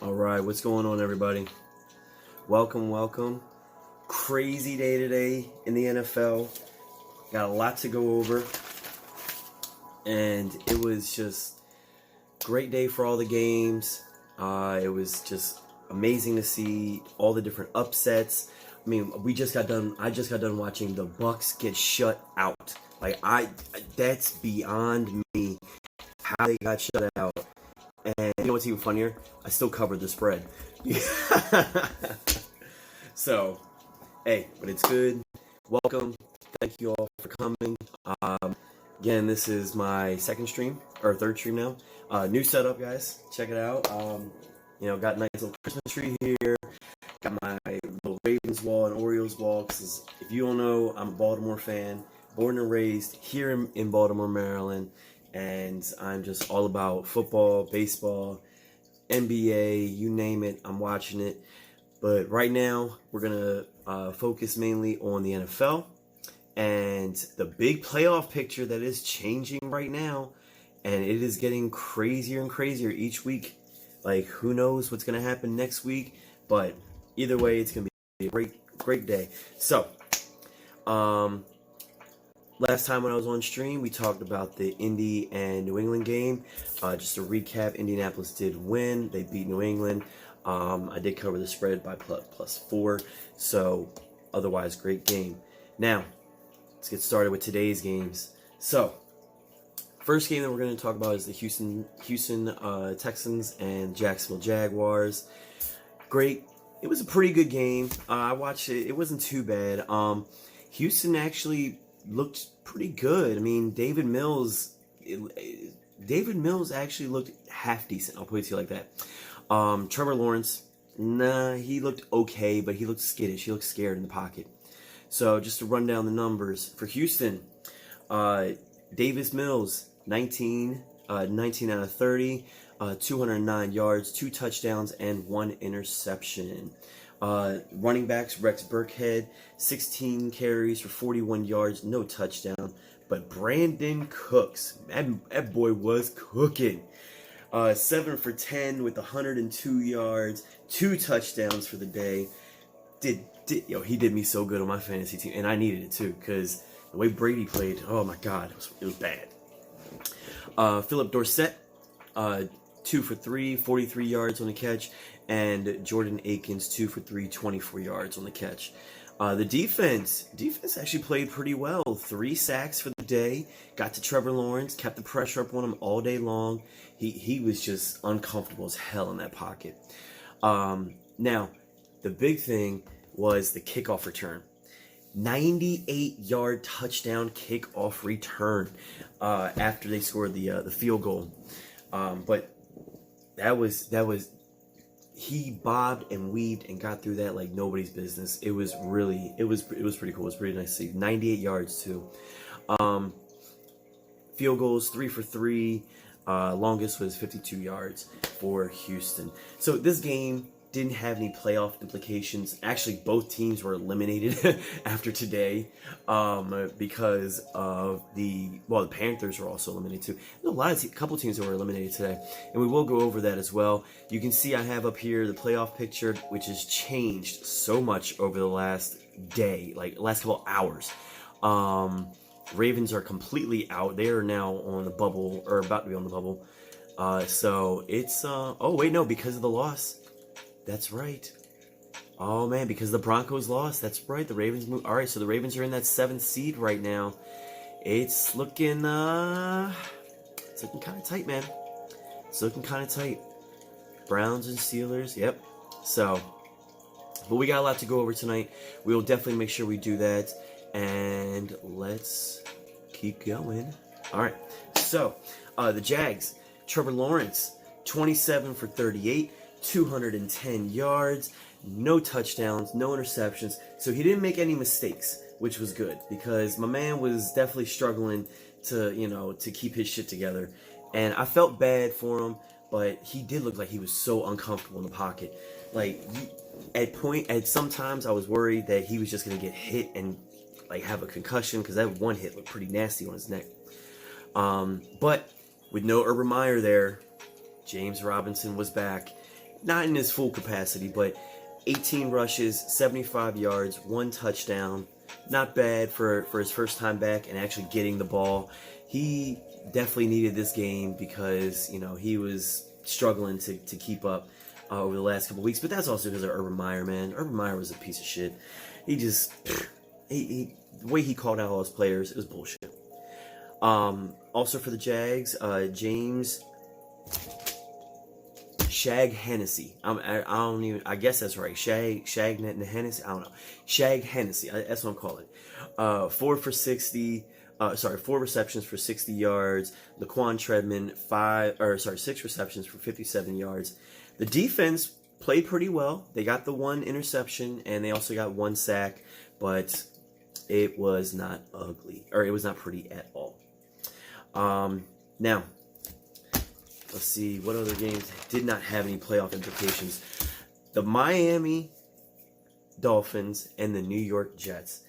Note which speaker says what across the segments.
Speaker 1: All right, what's going on, everybody? Welcome. Crazy day today in the NFL. Got a lot to go over. And it was just great day for all the games. It was just amazing to see all the different upsets. I mean, I just got done watching the Bucks get shut out. That's beyond me how they got shut out. And you know what's even funnier? I still covered the spread. So, hey, but it's good. Welcome. Thank you all for coming. Again, this is my third stream now. New setup, guys. Check it out. Got a nice little Christmas tree here. Got my little Ravens wall and Orioles wall. Because if you don't know, I'm a Baltimore fan. Born and raised here in Baltimore, Maryland. And I'm just all about football, baseball, NBA, you name it, I'm watching it. But right now, we're going to focus mainly on the NFL and the big playoff picture that is changing right now. And it is getting crazier and crazier each week. Like, who knows what's going to happen next week. But either way, it's going to be a great day. So, last time when I was on stream, we talked about the Indy and New England game. Just to recap, Indianapolis did win. They beat New England. I did cover the spread by +4. So, otherwise, great game. Now, let's get started with today's games. So, first game that we're going to talk about is the Houston Texans and Jacksonville Jaguars. Great. It was a pretty good game. I watched it. It wasn't too bad. Houston actually looked pretty good. I mean, David Mills actually looked half decent. I'll put it to you like that. Trevor Lawrence, he looked okay, but he looked skittish. He looked scared in the pocket. So just to run down the numbers for Houston, Davis Mills, 19 out of 30, 209 yards, 2 touchdowns, and 1 interception. Running backs, Rex Burkhead, 16 carries for 41 yards, no touchdown. But Brandon Cooks, that boy was cooking. 7 for 10 with 102 yards, 2 touchdowns for the day. He did me so good on my fantasy team, and I needed it too, because the way Brady played, oh my God, it was bad. Philip Dorsett, 2 for 3, 43 yards on the catch, and Jordan Akins, 2 for 3, 24 yards on the catch. The defense actually played pretty well. 3 sacks for the day. Got to Trevor Lawrence, kept the pressure up on him all day long. He was just uncomfortable as hell in that pocket. Now, the big thing was the kickoff return. 98-yard touchdown kickoff return after they scored the field goal. But that was he bobbed and weaved and got through that like nobody's business. It was pretty cool. It was pretty nice to see. 98 yards too. Field goals 3 for 3. Longest was 52 yards for Houston. So this game didn't have any playoff implications. Actually, both teams were eliminated after today because of the Panthers were also eliminated too. There's a couple teams that were eliminated today, and we will go over that as well. You can see I have up here the playoff picture, which has changed so much over the last day, like last couple hours. Ravens are completely out. They are now on the bubble, or about to be on the bubble. So it's oh wait, no, because of the loss. That's right. Oh man, because the Broncos lost. That's right. The Ravens moved. All right, so the Ravens are in that 7th seed right now. It's looking kind of tight, man. It's looking kind of tight. Browns and Steelers. Yep. So, but we got a lot to go over tonight. We will definitely make sure we do that. And let's keep going. All right. So, the Jags. Trevor Lawrence, 27 for 38. 210 yards, no touchdowns, no interceptions. So he didn't make any mistakes, which was good because my man was definitely struggling to keep his shit together. And I felt bad for him, but he did look like he was so uncomfortable in the pocket. Like at sometimes I was worried that he was just going to get hit and like have a concussion because that one hit looked pretty nasty on his neck. But with no Urban Meyer there, James Robinson was back. Not in his full capacity, but 18 rushes, 75 yards, 1 touchdown. Not bad for his first time back and actually getting the ball. He definitely needed this game because, he was struggling to keep up over the last couple weeks. But that's also because of Urban Meyer, man. Urban Meyer was a piece of shit. The way he called out all his players, it was bullshit. Also for the Jags, James Shag Hennessy. I guess that's right. Shag Hennessy. I don't know. Shag Hennessy. That's what I'm calling it. 4 receptions for 60 yards. Laquan Treadman, 6 receptions for 57 yards. The defense played pretty well. They got the 1 interception and they also got 1 sack, but it was not ugly, or it was not pretty at all. Now, let's see what other games did not have any playoff implications. The Miami Dolphins and the New York Jets.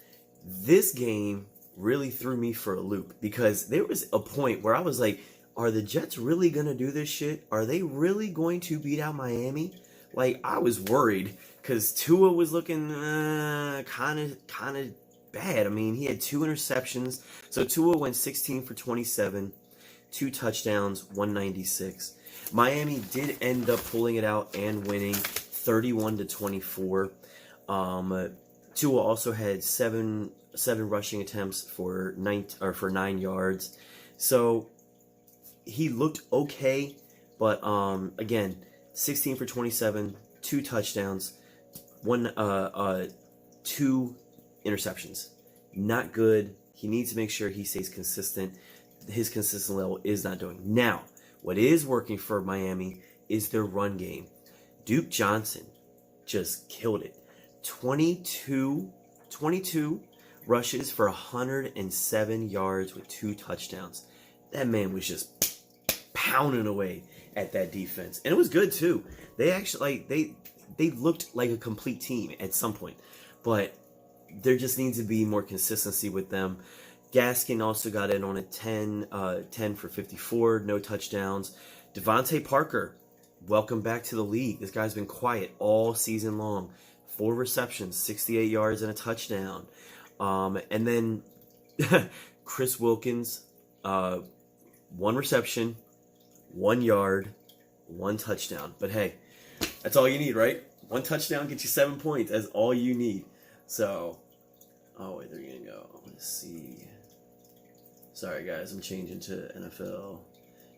Speaker 1: This game really threw me for a loop because there was a point where I was like, are the Jets really going to do this shit? Are they really going to beat out Miami? Like, I was worried because Tua was looking kind of bad. I mean, he had 2 interceptions. So Tua went 16 for 27. 2 touchdowns, 196. Miami did end up pulling it out and winning 31-24. Tua also had seven rushing attempts for 9 yards. So he looked okay, but again, 16 for 27, 2 touchdowns, 2 interceptions. Not good. He needs to make sure he stays consistent. His consistent level is not doing. Now, what is working for Miami is their run game. Duke Johnson just killed it. 22 rushes for 107 yards with 2 touchdowns. That man was just pounding away. at that defense, and it was good too. They actually they looked like a complete team at some point, but there just needs to be more consistency with them. Gaskin also got in on a 10 for 54, no touchdowns. Devontae Parker, welcome back to the league. This guy's been quiet all season long. 4 receptions, 68 yards, and a touchdown. And then Chris Wilkins, 1 reception, 1 yard, 1 touchdown. But hey, that's all you need, right? 1 touchdown gets you 7 points. That's all you need. So, oh wait, there you go. Let's see. Sorry guys, I'm changing to NFL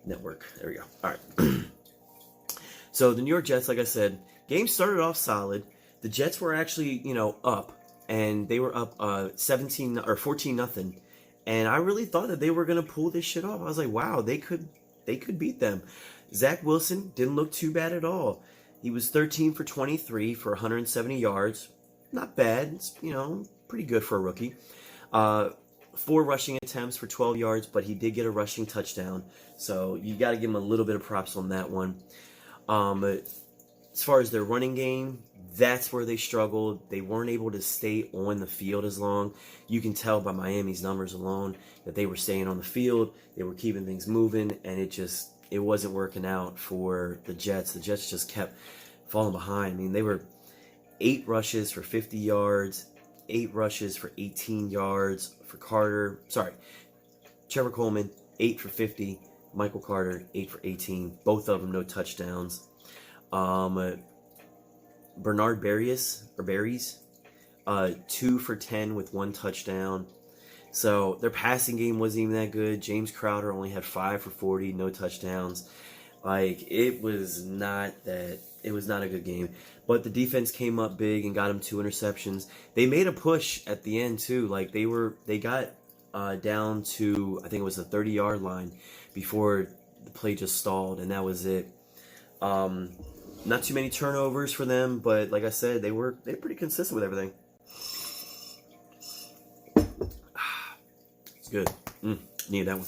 Speaker 1: Network. There we go. All right. So the New York Jets, like I said, game started off solid. The Jets were actually, up, and they were up 17 or 14-0. And I really thought that they were gonna pull this shit off. I was like, wow, they could beat them. Zach Wilson didn't look too bad at all. He was 13 for 23 for 170 yards. Not bad. It's, pretty good for a rookie. 4 rushing attempts for 12 yards, but he did get a rushing touchdown. So you got to give him a little bit of props on that one. As far as their running game, that's where they struggled. They weren't able to stay on the field as long. You can tell by Miami's numbers alone that they were staying on the field. They were keeping things moving, and it wasn't working out for the Jets. The Jets just kept falling behind. I mean, they were 8 rushes for 50 yards, 8 rushes for 18 yards for Trevor Coleman, 8 for 50. Michael Carter, 8 for 18. Both of them no touchdowns. Bernard Berries, 2 for 10 with 1 touchdown. So their passing game wasn't even that good. James Crowder only had 5 for 40, no touchdowns. It was not a good game. But the defense came up big and got him 2 interceptions. They made a push at the end too. They got down to, I think it was the 30-yard line before the play just stalled, and that was it. Not too many turnovers for them, but like I said, they're pretty consistent with everything. It's good. Need that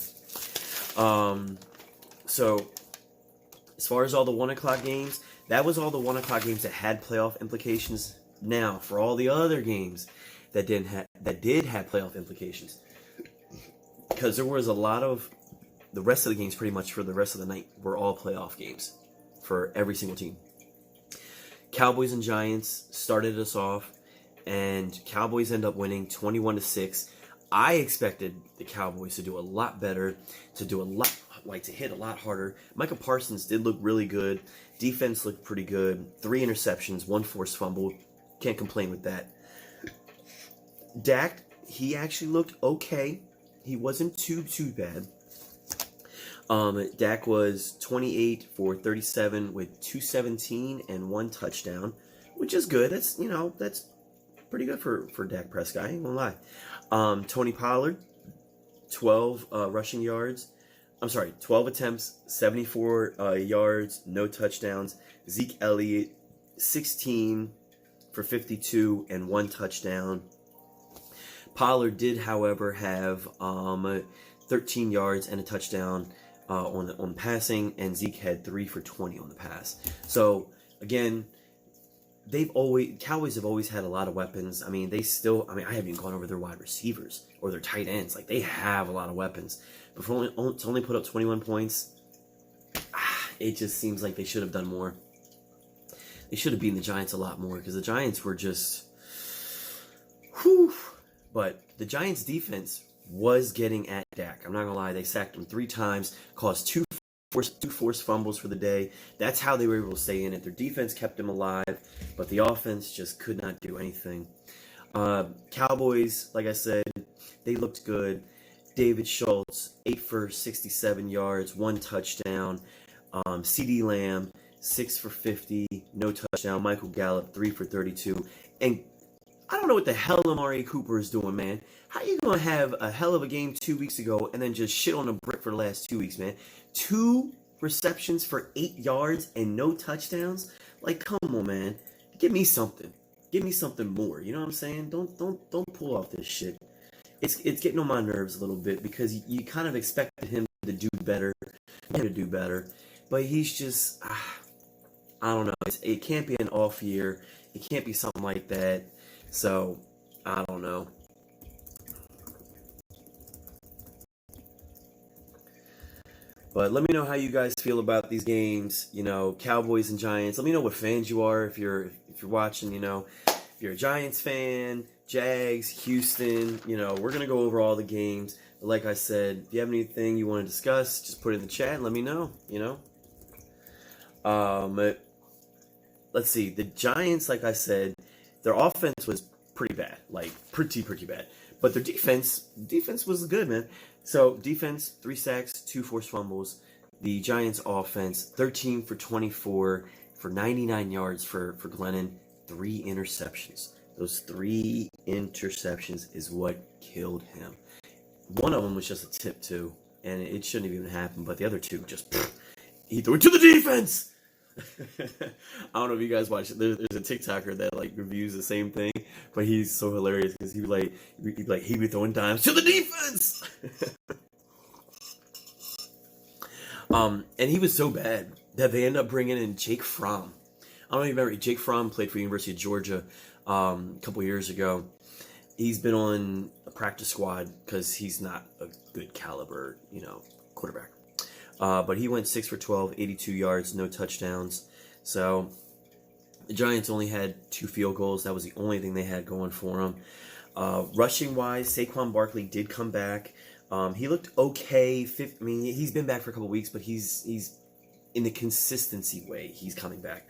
Speaker 1: one. So as far as all the 1 o'clock games, that was all the 1 o'clock games that had playoff implications. Now, for all the other games that did have playoff implications, because there was a lot of the rest of the games, pretty much for the rest of the night, were all playoff games for every single team. Cowboys and Giants started us off, and Cowboys end up winning 21-6. I expected the Cowboys to do a lot better, to hit a lot harder. Micah Parsons did look really good. Defense looked pretty good. 3 interceptions, 1 forced fumble. Can't complain with that. Dak, he actually looked okay. He wasn't too bad. Dak was 28 for 37 with 217 and 1 touchdown, which is good. That's pretty good for Dak Prescott. I ain't gonna lie. Tony Pollard, 12 rushing yards. 12 attempts, 74 yards, no touchdowns. Zeke Elliott, 16 for 52 and 1 touchdown. Pollard did, however, have 13 yards and a touchdown on passing, and Zeke had 3 for 20 on the pass. So again, Cowboys have always had a lot of weapons. I haven't even gone over their wide receivers or their tight ends. They have a lot of weapons. But to only put up 21 points, it just seems like they should have done more. They should have beaten the Giants a lot more, because the Giants were just, whew. But the Giants' defense was getting at Dak. I'm not going to lie. They sacked him 3 times, caused 2 forced fumbles for the day. That's how they were able to stay in it. Their defense kept them alive, but the offense just could not do anything. Cowboys, like I said, they looked good. David Schultz, 8 for 67 yards, 1 touchdown. CeeDee Lamb, 6 for 50, no touchdown. Michael Gallup, 3 for 32. And I don't know what the hell Amari Cooper is doing, man. How you going to have a hell of a game 2 weeks ago and then just shit on a brick for the last 2 weeks, man? 2 receptions for 8 yards and no touchdowns? Come on, man. Give me something. Give me something more. You know what I'm saying? Don't pull off this shit. It's getting on my nerves a little bit, because you kind of expected him to do better. but he's just, I don't know. It can't be an off year. It can't be something like that. So, I don't know. But let me know how you guys feel about these games. You know, Cowboys and Giants. Let me know what fans you are if you're watching. You know, if you're a Giants fan, Jags, Houston. You know, we're gonna go over all the games. But like I said, if you have anything you want to discuss, just put it in the chat and let me know. You know. Let's see. The Giants, like I said, their offense was pretty bad, like pretty bad. But their defense was good, man. So defense, 3 sacks, 2 forced fumbles. The Giants offense, 13 for 24 for 99 yards for Glennon, 3 interceptions. Those 3 interceptions is what killed him. One of them was just a tip too, and it shouldn't have even happened. But the other 2 just he threw it to the defense. I don't know if you guys watch it. There's a TikToker that like reviews the same thing, but he's so hilarious because he'd be throwing dimes to the defense. And he was so bad that they ended up bringing in Jake Fromm. I don't even remember. Jake Fromm played for University of Georgia a couple years ago. He's been on a practice squad because he's not a good caliber, quarterback. But he went 6 for 12, 82 yards, no touchdowns. So the Giants only had 2 field goals. That was the only thing they had going for them. Rushing wise, Saquon Barkley did come back. He looked okay. He's been back for a couple weeks, but he's in the consistency way. He's coming back.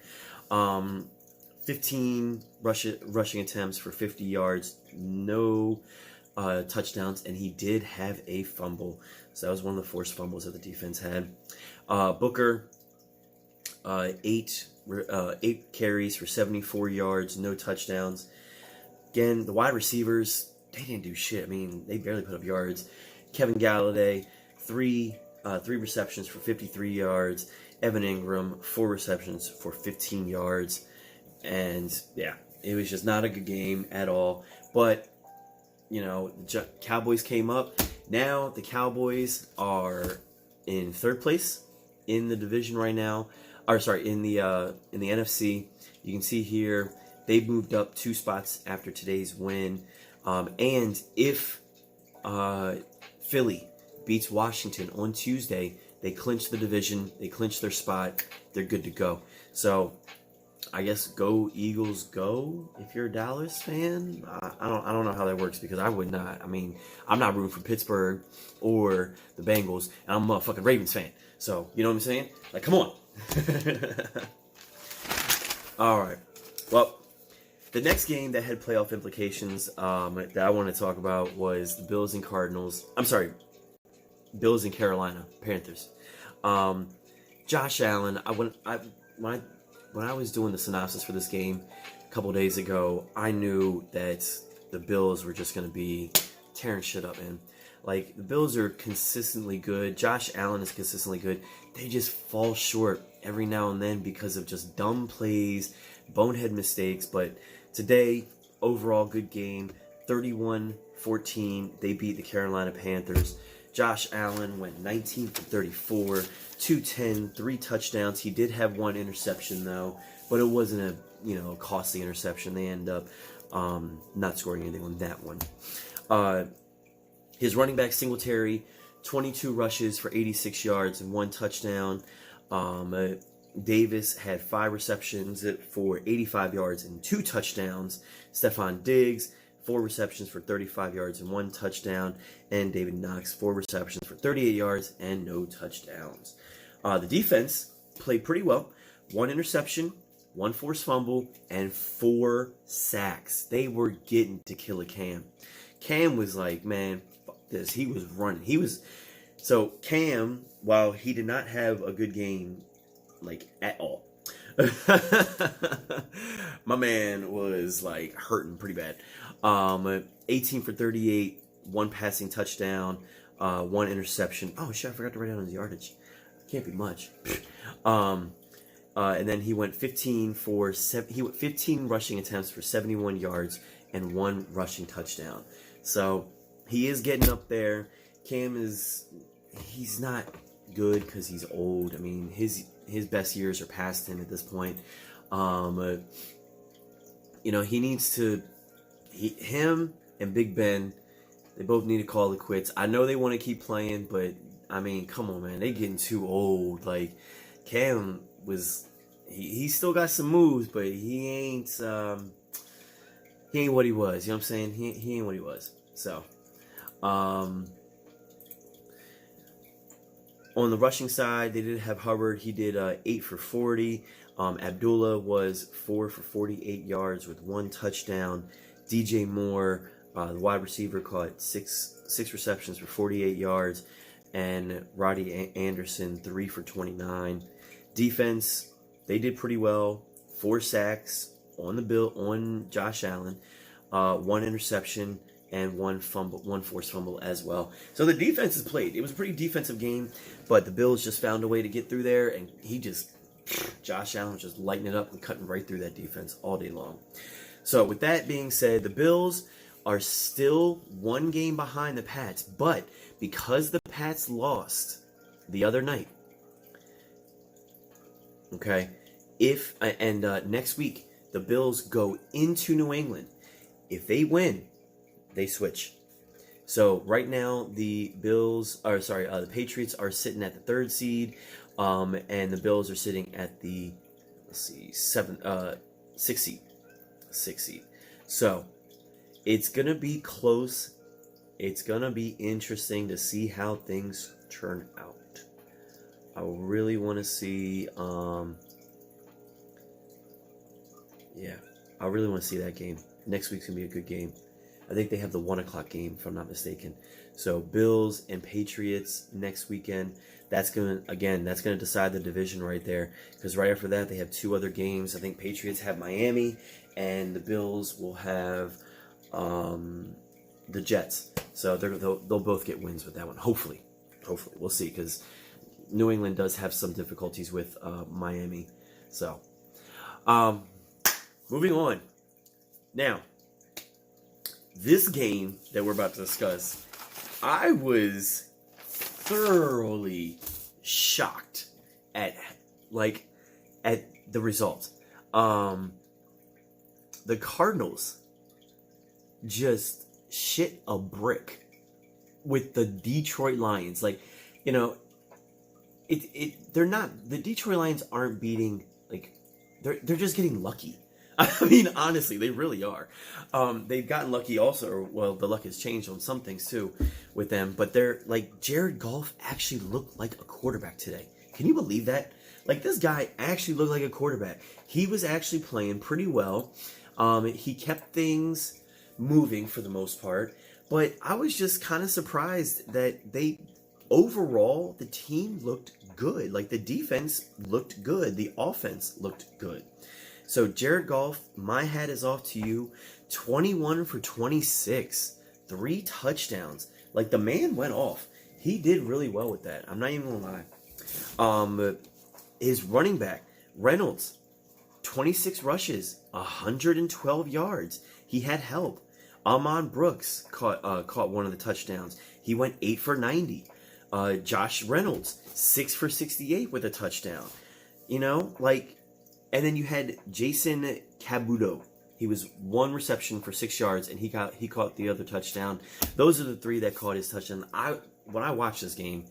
Speaker 1: 15 rushing attempts for 50 yards, no touchdowns, and he did have a fumble. So that was one of the forced fumbles that the defense had. Booker, 8 carries for 74 yards, no touchdowns. Again, the wide receivers, they didn't do shit. I mean, they barely put up yards. Kevin Galladay, 3 receptions for 53 yards. Evan Ingram, 4 receptions for 15 yards. And, yeah, it was just not a good game at all. But, the Cowboys came up. Now the Cowboys are in 3rd place in the division right now. In the NFC. You can see here they moved up 2 spots after today's win. And if Philly beats Washington on Tuesday, they clinch the division. They clinch their spot. They're good to go. So I guess go Eagles, go. If you're a Dallas fan, I don't know how that works because I would not. I mean, I'm not rooting for Pittsburgh or the Bengals, and I'm a fucking Ravens fan. So you know what I'm saying? Like, come on. All right. Well, the next game that had playoff implications that I want to talk about was the Bills and Cardinals. I'm sorry, Bills and Carolina Panthers. Josh Allen. When I was doing the synopsis for this game a couple days ago, I knew that the Bills were just going to be tearing shit up, man. Like, the Bills are consistently good. Josh Allen is consistently good. They just fall short every now and then because of just dumb plays, bonehead mistakes. But today, overall good game, 31-14. They beat the Carolina Panthers. Josh Allen went 19 for 34, 210, 3 touchdowns. He did have 1 interception, though, but it wasn't a costly interception. They end up not scoring anything on that one. His running back, Singletary, 22 rushes for 86 yards and 1 touchdown. Davis had 5 receptions for 85 yards and 2 touchdowns. Stephon Diggs, 4 receptions for 35 yards and 1 touchdown. And David Knox, 4 receptions for 38 yards and no touchdowns. The defense played pretty well. 1 interception, 1 forced fumble, and 4 sacks. They were getting to Killer Cam. Cam was like, man, fuck this. He was running. So Cam, while he did not have a good game, like, at all, my man was like hurting pretty bad. 18 for 38, 1 passing touchdown, 1 interception. Oh shit, I forgot to write down his yardage. Can't be much. And then he went 15 rushing attempts for 71 yards and 1 rushing touchdown. So he is getting up there. Cam he's not good because he's old. I mean, his best years are past him at this point. He needs to. Him and Big Ben, they both need to call it quits. I know they want to keep playing, but I mean, come on, man, they getting too old. Like Cam was, he still got some moves, but he ain't what he was. You know what I'm saying? He ain't what he was. So, on the rushing side, they did have Hubbard. He did 8 for 40. Abdullah was 4 for 48 yards with 1 touchdown. DJ Moore, the wide receiver, caught six receptions for 48 yards. And Roddy Anderson, 3 for 29. Defense, they did pretty well. 4 sacks on Josh Allen. 1 interception and 1 forced fumble as well. So the defense is played. It was a pretty defensive game, but the Bills just found a way to get through there, and Josh Allen was just lighting it up and cutting right through that defense all day long. So with that being said, the Bills are still 1 game behind the Pats, but because the Pats lost the other night, okay, next week the Bills go into New England. If they win, they switch. So right now the the Patriots are sitting at the 3rd seed, and the Bills are sitting at the 6th seed. 6th seed. So it's gonna be close. It's gonna be interesting to see how things turn out. I really want to see. I really want to see that game. Next week's gonna be a good game. I think they have the 1:00 game, if I'm not mistaken. So Bills and Patriots next weekend. That's gonna decide the division right there. Because right after that, they have 2 other games. I think Patriots have Miami, and the Bills will have the Jets. So they'll both get wins with that one. Hopefully, we'll see. Because New England does have some difficulties with Miami. So, moving on. Now, this game that we're about to discuss, I was thoroughly shocked at the result. The Cardinals just shit a brick with the Detroit Lions. The Detroit Lions aren't beating, they're just getting lucky. I mean, honestly, they really are. They've gotten lucky also. Well, the luck has changed on some things too with them. But they're Jared Goff actually looked like a quarterback today. Can you believe that? This guy actually looked like a quarterback. He was actually playing pretty well. He kept things moving for the most part. But I was just kind of surprised that overall, the team looked good. The defense looked good. The offense looked good. So Jared Goff, my hat is off to you. 21 for 26, 3 touchdowns. The man went off. He did really well with that. I'm not even gonna lie. His running back, Reynolds, 26 rushes, 112 yards. He had help. Amon Brooks caught one of the touchdowns. He went 8 for 90. Josh Reynolds, 6 for 68 with a touchdown. And then you had Jason Cabuto. He was 1 reception for 6 yards, and he caught the other touchdown. Those are the 3 that caught his touchdown. When I watched this game,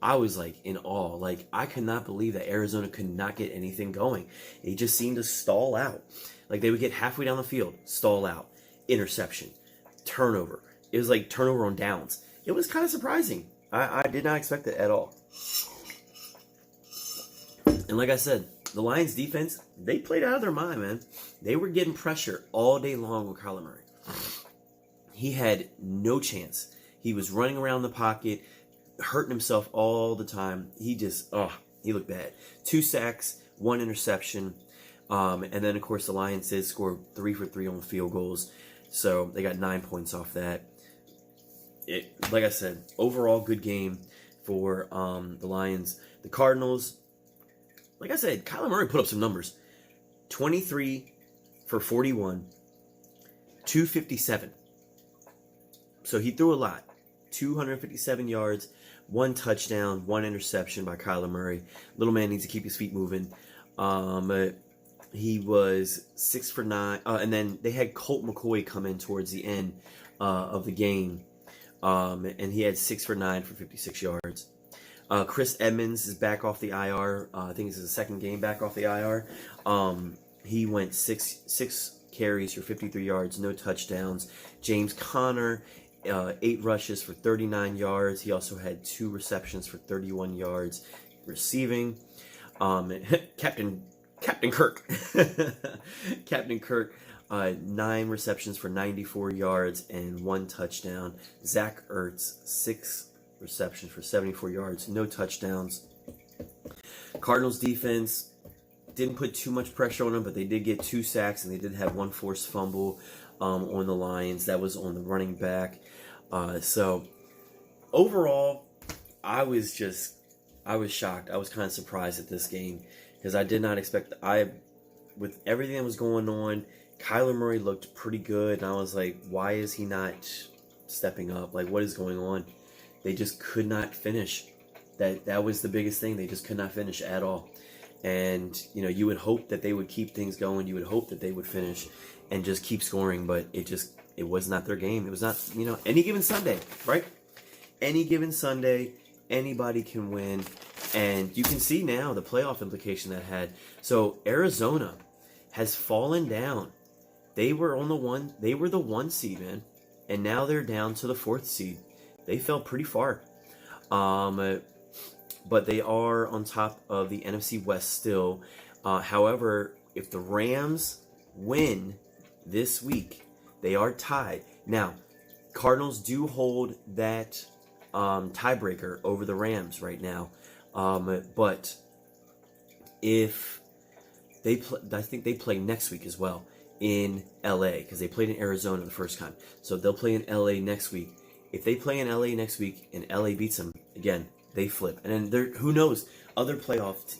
Speaker 1: I was in awe. I could not believe that Arizona could not get anything going. It just seemed to stall out. They would get halfway down the field, stall out, interception, turnover. It was turnover on downs. It was kind of surprising. I did not expect it at all. And like I said, the Lions defense, they played out of their mind, man. They were getting pressure all day long with Kyler Murray. He had no chance. He was running around the pocket, hurting himself all the time. He looked bad. 2 sacks, 1 interception. And then, of course, the Lions did score 3 for 3 on field goals. So they got 9 points off that. Like I said, overall good game for the Lions. The Cardinals, like I said, Kyler Murray put up some numbers. 23 for 41, 257. So he threw a lot. 257 yards, 1 touchdown, 1 interception by Kyler Murray. Little man needs to keep his feet moving. He was 6 for 9. And then they had Colt McCoy come in towards the end of the game. And he had 6 for 9 for 56 yards. Chris Edmonds is back off the IR. I think this is the second game back off the IR. He went 6 carries for 53 yards, no touchdowns. James Conner, 8 rushes for 39 yards. He also had 2 receptions for 31 yards receiving. Captain Kirk. Captain Kirk, 9 receptions for 94 yards and 1 touchdown. Zach Ertz, 6 receptions for 74 yards, no touchdowns. Cardinals defense didn't put too much pressure on them, but they did get 2 sacks, and they did have 1 forced fumble on the Lions. That was on the running back. So overall, I was shocked. I was kind of surprised at this game because I did not expect. With everything that was going on, Kyler Murray looked pretty good, and I was like, why is he not stepping up? Like, what is going on? They just could not finish. That was the biggest thing. They just could not finish at all. And, you would hope that they would keep things going. You would hope that they would finish and just keep scoring. But it was not their game. It was not, any given Sunday, right? Any given Sunday, anybody can win. And you can see now the playoff implication that had. So Arizona has fallen down. They were the 1 seed, man. And now they're down to the 4th seed. They fell pretty far. But they are on top of the NFC West still. However, if the Rams win this week, they are tied. Now, Cardinals do hold that tiebreaker over the Rams right now. But if they I think they play next week as well in LA, because they played in Arizona the first time. So they'll play in LA next week. If they play in LA next week and LA beats them again, they flip. And then who knows, other playoff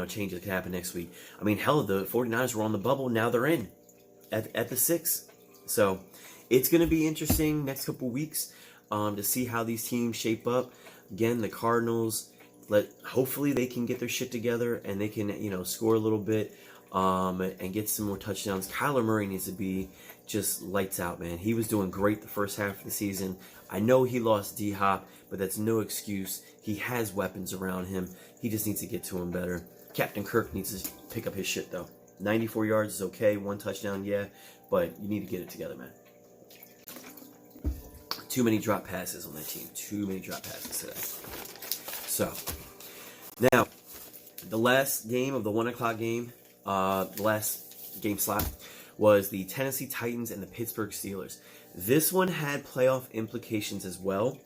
Speaker 1: changes could happen next week. I mean, hell, the 49ers were on the bubble. Now they're in at the 6. So it's going to be interesting next couple weeks to see how these teams shape up. Again, the Cardinals, hopefully they can get their shit together and they can, score a little bit and get some more touchdowns. Kyler Murray needs to be just lights out, man. He was doing great the first half of the season. I know he lost D-Hop, but that's no excuse. He has weapons around him. He just needs to get to him better. Captain Kirk needs to pick up his shit, though. 94 yards is okay. 1 touchdown, yeah. But you need to get it together, man. Too many drop passes on that team. Too many drop passes today. So, now, the last game of the 1 o'clock game, the last game slot, was the Tennessee Titans and the Pittsburgh Steelers. This one had playoff implications as well,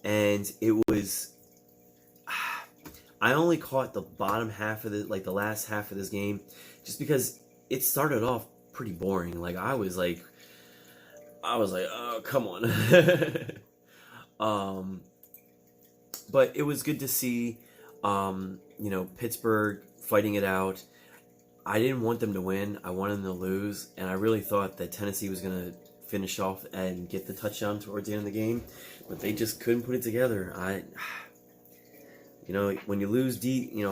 Speaker 1: and it was. I only caught the bottom half of the last half of this game, just because it started off pretty boring. I was like, oh, come on. But it was good to see, Pittsburgh fighting it out. I didn't want them to win. I wanted them to lose, and I really thought that Tennessee was going to finish off and get the touchdown towards the end of the game, but they just couldn't put it together. When you lose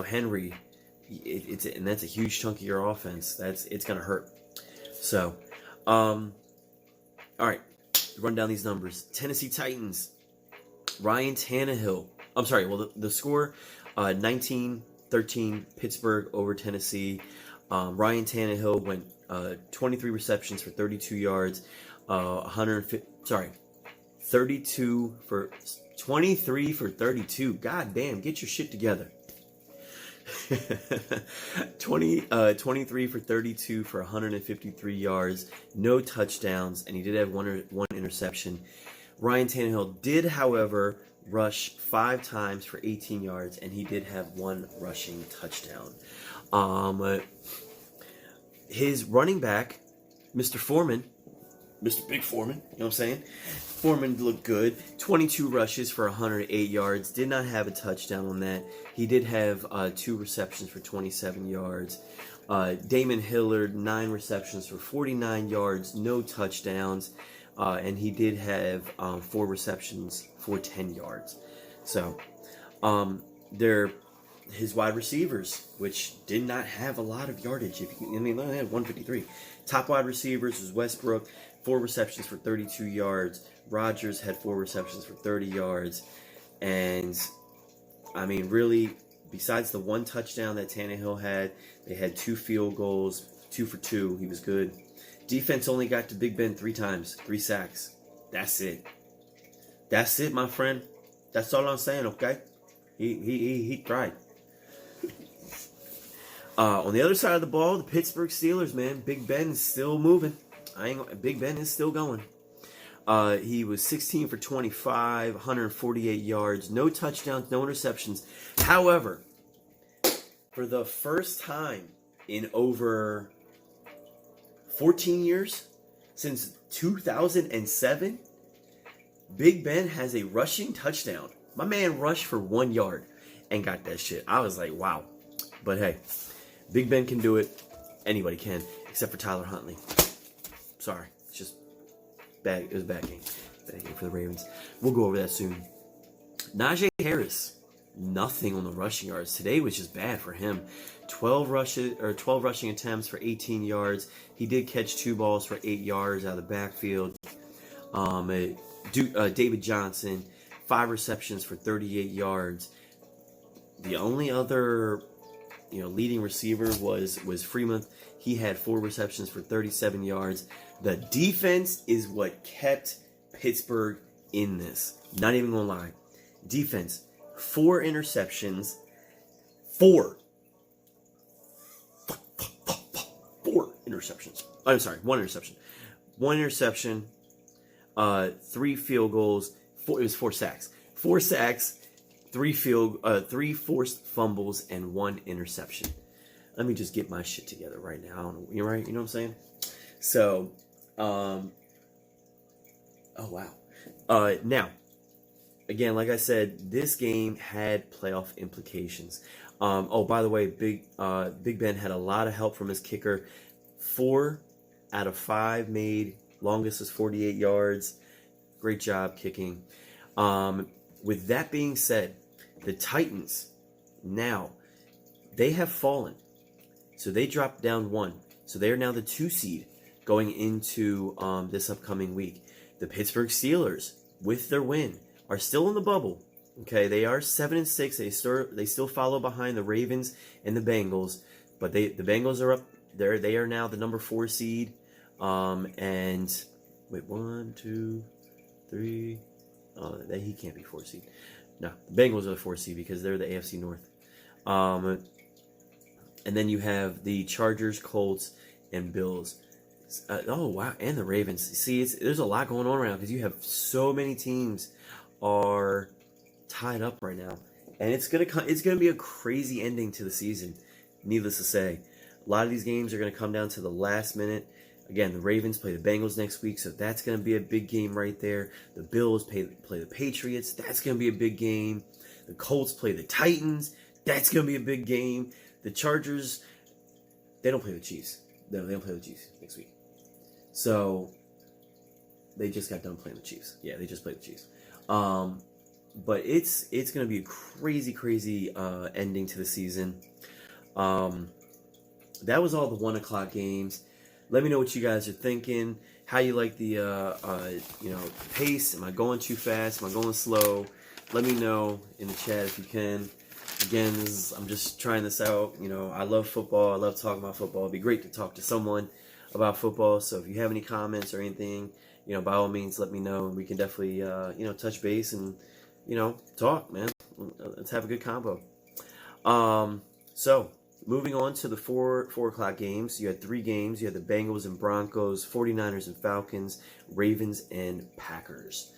Speaker 1: Henry, and that's a huge chunk of your offense. It's going to hurt. So, all right, run down these numbers. Tennessee Titans, Ryan Tannehill. I'm sorry. Well, the score, 19-13, Pittsburgh over Tennessee. Ryan Tannehill went 23 receptions for 32 yards, 23 for 32. God damn, get your shit together. 23 for 32 for 153 yards, no touchdowns, and he did have one interception. Ryan Tannehill did, however, rush 5 times for 18 yards, and he did have 1 rushing touchdown. His running back, Mr. Foreman, Mr. Big Foreman, you know what I'm saying? Foreman looked good. 22 rushes for 108 yards. Did not have a touchdown on that. He did have 2 receptions for 27 yards. Damon Hillard, 9 receptions for 49 yards, no touchdowns. And he did have 4 receptions for 10 yards. So, His wide receivers, which did not have a lot of yardage. They had 153. Top wide receivers was Westbrook, 4 receptions for 32 yards. Rodgers had 4 receptions for 30 yards. And, really, besides the 1 touchdown that Tannehill had, they had 2 field goals, 2 for 2. He was good. Defense only got to Big Ben 3 times, 3 sacks. That's it. That's it, my friend. That's all I'm saying, okay? He tried. On the other side of the ball, the Pittsburgh Steelers, man, Big Ben is still moving. Big Ben is still going. He was 16 for 25, 148 yards, no touchdowns, no interceptions. However, for the first time in over 14 years, since 2007, Big Ben has a rushing touchdown. My man rushed for 1 yard and got that shit. I was like, wow. But hey, Big Ben can do it. Anybody can, except for Tyler Huntley. Sorry, it's just bad. It was a bad game. Bad game for the Ravens. We'll go over that soon. Najee Harris, nothing on the rushing yards. Today was just bad for him. 12 rushing attempts for 18 yards. He did catch 2 balls for 8 yards out of the backfield. David Johnson, 5 receptions for 38 yards. The only other leading receiver was Freeman. He had 4 receptions for 37 yards. The defense is what kept Pittsburgh in this. Not even gonna lie. Defense, 4 interceptions. 4 interceptions. I'm sorry, 1 interception. 1 interception. 3 field goals. It was 4 sacks. 4 sacks. 3 forced fumbles and 1 interception. Let me just get my shit together right now. I don't know, you're right. You know what I'm saying? So, oh wow. Now, again, like I said, this game had playoff implications. By the way, Big Ben had a lot of help from his kicker. 4 out of 5 made. Longest was 48 yards. Great job kicking. With that being said, the Titans, now, they have fallen. So they dropped down 1. So they are now the 2 seed going into this upcoming week. The Pittsburgh Steelers, with their win, are still in the bubble. Okay, they are 7-6. They still follow behind the Ravens and the Bengals. But the Bengals are up there. They are now the number 4 seed. And wait, 1, 2, 3. He can't be 4 seed. No, the Bengals are the 4 seed because they're the AFC North. And then you have the Chargers, Colts, and Bills. Wow, and the Ravens. See, there's a lot going on right now because you have so many teams are tied up right now, and it's gonna be a crazy ending to the season. Needless to say, a lot of these games are gonna come down to the last minute. Again, the Ravens play the Bengals next week, so that's going to be a big game right there. The Bills play the Patriots. That's going to be a big game. The Colts play the Titans. That's going to be a big game. The Chargers, they don't play the Chiefs. No, they don't play the Chiefs next week. So, they just got done playing the Chiefs. Yeah, they just played the Chiefs. But it's going to be a crazy, crazy ending to the season. That was all the 1 o'clock games. Let me know what you guys are thinking. How you like the pace? Am I going too fast? Am I going slow? Let me know in the chat if you can. Again, I'm just trying this out. I love football. I love talking about football. It'd be great to talk to someone about football. So if you have any comments or anything, by all means, let me know, and we can definitely touch base and talk, man. Let's have a good combo. So. Moving on to the 4 o'clock games, you had 3 games. You had the Bengals and Broncos, 49ers and Falcons, Ravens and Packers.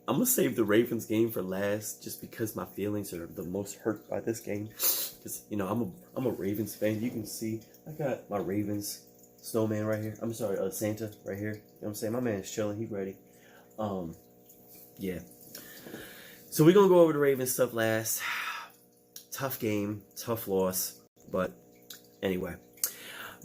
Speaker 1: I'm going to save the Ravens game for last just because my feelings are the most hurt by this game. Because, I'm a Ravens fan. You can see I got my Ravens snowman right here. I'm sorry, Santa right here. You know what I'm saying? My man's chilling. He's ready. Yeah. So we're going to go over the Ravens stuff last. Tough game, tough loss, but anyway.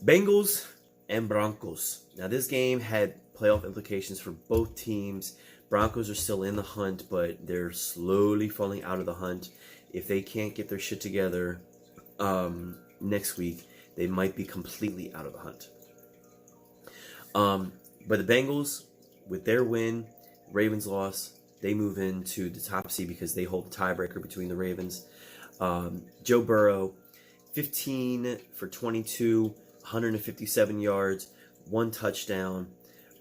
Speaker 1: Bengals and Broncos. Now this game had playoff implications for both teams. Broncos are still in the hunt, but they're slowly falling out of the hunt. If they can't get their shit together next week, they might be completely out of the hunt. But the Bengals, with their win, Ravens loss, they move into the top seed because they hold the tiebreaker between the Ravens. Joe Burrow, 15 for 22, 157 yards, 1 touchdown,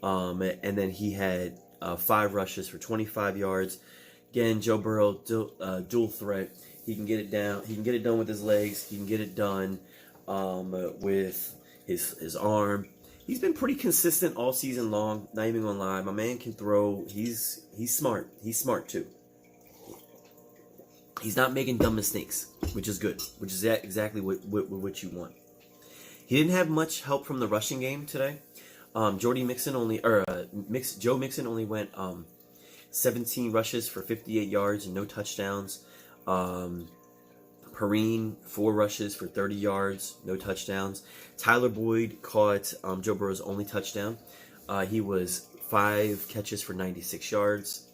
Speaker 1: and then he had 5 rushes for 25 yards. Again, Joe Burrow, dual threat. He can get it down. He can get it done with his legs. He can get it done with his arm. He's been pretty consistent all season long. Not even gonna lie, my man can throw. He's smart. He's smart too. He's not making dumb mistakes, which is good. Which is exactly what you want. He didn't have much help from the rushing game today. Joe Mixon only went 17 rushes for 58 yards and no touchdowns. Perrine, 4 rushes for 30 yards, no touchdowns. Tyler Boyd caught Joe Burrow's only touchdown. He was 5 catches for 96 yards.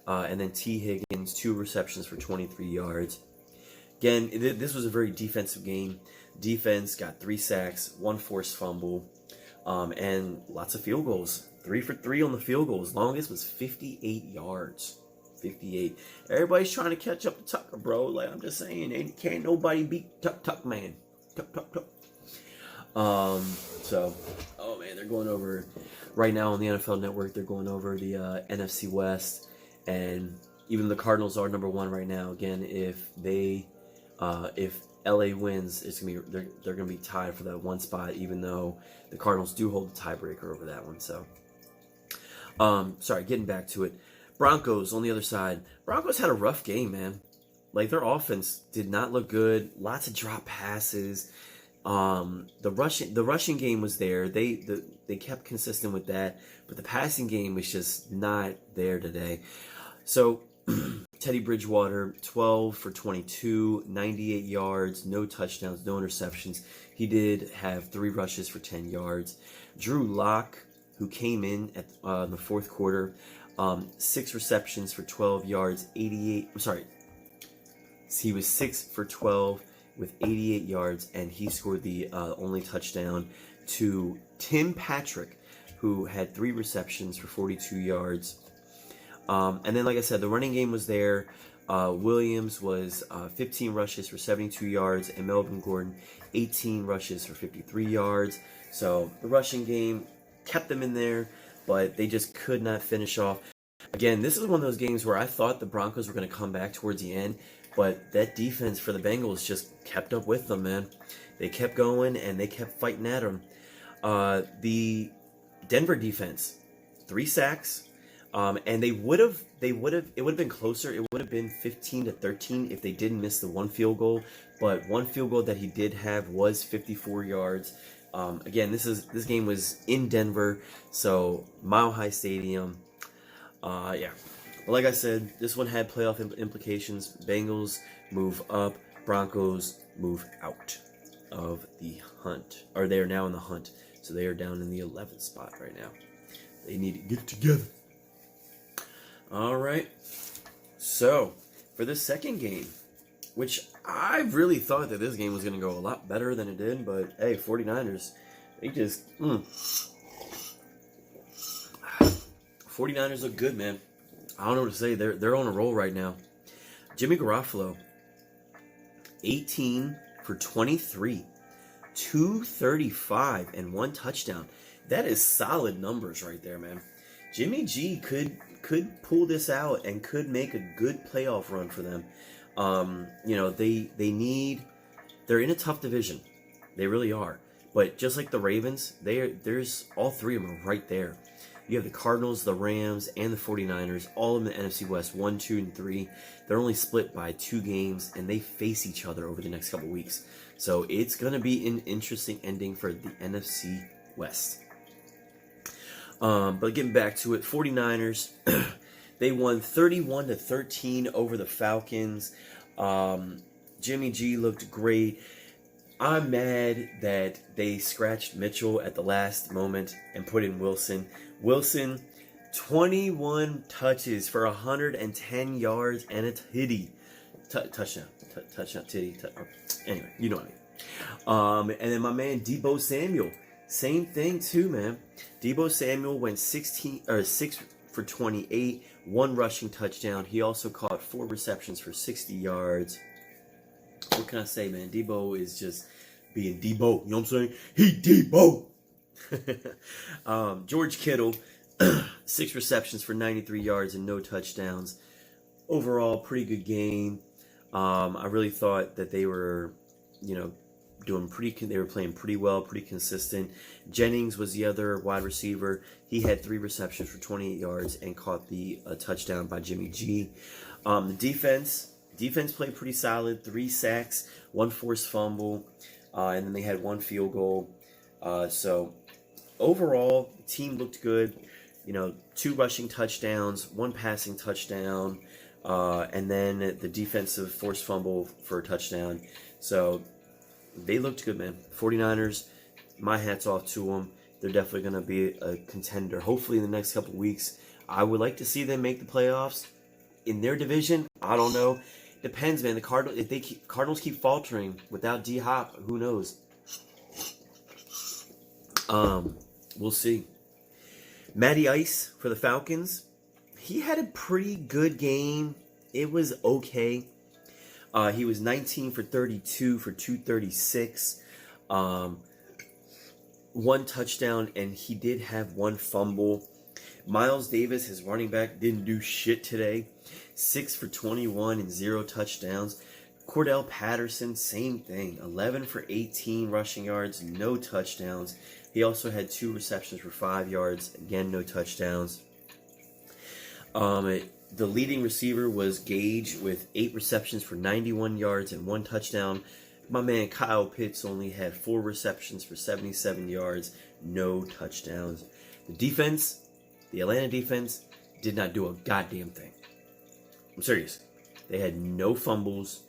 Speaker 1: And then T. Higgins, 2 receptions for 23 yards. Again, this was a very defensive game. Defense got 3 sacks, 1 forced fumble, and lots of field goals. 3 for 3 on the field goals. Longest was 58 yards. 58. Everybody's trying to catch up to Tucker, bro. Like, I'm just saying, can't nobody beat Tuck man. Tuck. So, oh man, they're going over right now on the NFL Network. They're going over the NFC West, and even the Cardinals are number 1 right now. Again, if LA wins, it's gonna be they're gonna be tied for that 1 spot, even though the Cardinals do hold the tiebreaker over that one. So, sorry, getting back to it. Broncos on the other side. Broncos had a rough game, man. Like, their offense did not look good. Lots of drop passes. The rushing game was there. They kept consistent with that, but the passing game was just not there today. So Teddy Bridgewater, 12 for 22, 98 yards, no touchdowns, no interceptions. He did have 3 rushes for 10 yards. Drew Lock, who came in at the 4th quarter, 6 receptions for 12 yards, 88. I'm sorry. He was 6 for 12 with 88 yards, and he scored the only touchdown to Tim Patrick, who had 3 receptions for 42 yards. And then, like I said, the running game was there. Williams was 15 rushes for 72 yards, and Melvin Gordon, 18 rushes for 53 yards. So the rushing game kept them in there, but they just could not finish off. Again, this is one of those games where I thought the Broncos were going to come back towards the end, but that defense for the Bengals just kept up with them, man. They kept going, and they kept fighting at them. The Denver defense, 3 sacks, and it would have been closer. It would have been 15-13 if they didn't miss the 1 field goal, but 1 field goal that he did have was 54 yards. Again, this game was in Denver, so Mile High Stadium. Yeah. But like I said, this one had playoff implications. Bengals move up. Broncos move out of the hunt. Or they are now in the hunt. So they are down in the 11th spot right now. They need to get together. Alright. So, for the second game, which I really thought that this game was going to go a lot better than it did. But, hey, 49ers, they just... 49ers look good, man. I don't know what to say. They're on a roll right now. Jimmy Garoppolo, 18 for 23, 235, and 1 touchdown. That is solid numbers right there, man. Jimmy G could pull this out and could make a good playoff run for them. They're in a tough division. They really are. But just like the Ravens, there's all 3 of them right there. You have the Cardinals, the Rams, and the 49ers, all in the NFC West, 1, 2, and 3. They're only split by 2 games, and they face each other over the next couple weeks. So it's going to be an interesting ending for the NFC West. But getting back to it, 49ers, they won 31-13 over the Falcons. Jimmy G looked great. I'm mad that they scratched Mitchell at the last moment and put in Wilson. Wilson 21 touches for 110 yards and a titty. Touchdown. Touchdown, titty. Anyway, you know what I mean. And then my man Deebo Samuel. Same thing too, man. Deebo Samuel went 6 for 28, 1 rushing touchdown. He also caught 4 receptions for 60 yards. What can I say, man? Deebo is just being Deebo. You know what I'm saying? He Deebo. George Kittle, 6 receptions for 93 yards and no touchdowns. Overall, pretty good game. I really thought that they were, they were playing pretty well, pretty consistent. Jennings was the other wide receiver. He had 3 receptions for 28 yards and caught the touchdown by Jimmy G. The defense played pretty solid. 3 sacks, 1 forced fumble, and then they had 1 field goal. So overall, the team looked good. 2 rushing touchdowns, 1 passing touchdown, and then the defensive forced fumble for a touchdown. So they looked good, man. 49ers, my hat's off to them. They're definitely going to be a contender. Hopefully in the next couple weeks. I would like to see them make the playoffs. In their division, I don't know. Depends, man. The Cardinals keep faltering without D-Hop, who knows? We'll see. Matty Ice for the Falcons. He had a pretty good game. It was okay. He was 19 for 32 for 236. 1 touchdown, and he did have 1 fumble. Miles Davis, his running back, didn't do shit today. 6 for 21 and 0 touchdowns. Cordell Patterson, same thing. 11 for 18 rushing yards, no touchdowns. He also had 2 receptions for 5 yards. Again, no touchdowns. The leading receiver was Gage with 8 receptions for 91 yards and 1 touchdown. My man Kyle Pitts only had 4 receptions for 77 yards, no touchdowns. The Atlanta defense, did not do a goddamn thing. I'm serious. They had no fumbles,